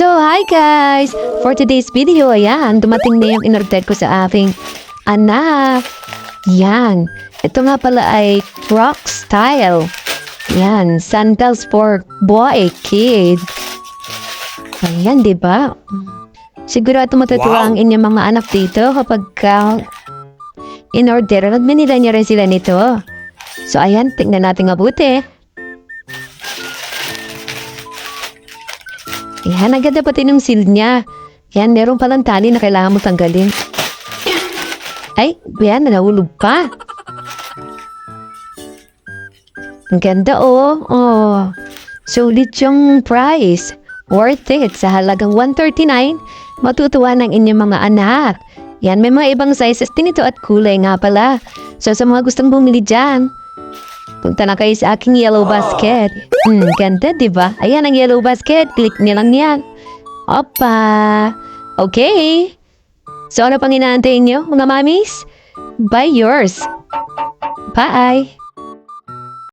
So, hi guys! For today's video, ayan, dumating na yung in-order ko sa aking anak. Yan. Ito nga pala ay Crocs style. Yan, sandals for boy, kid. Ayan, di ba? Sigurado matutuwa ang inyong mga anak dito kapag in-order at binila niya rin sila nito. So, ayan, tingnan natin mabuti. Yan, ang ganda pati ng seal niya. Yan, meron palang tali na kailangan mo tanggalin. Ay, yan, nahulog pa. Ang ganda, oh. Oh. Sulit yung price. Worth it. Sa halagang $139, matutuwa ng inyong mga anak. Yan, may mga ibang sizes din ito at kulay nga pala. So, sa mga gustong bumili dyan, punta na kayo sa aking yellow basket. Ganda, diba? Ayan ang yellow basket. Click niyo lang yan. Opa! Okay. So, ano pang inaantay niyo, mga mamis? Buy yours. Bye!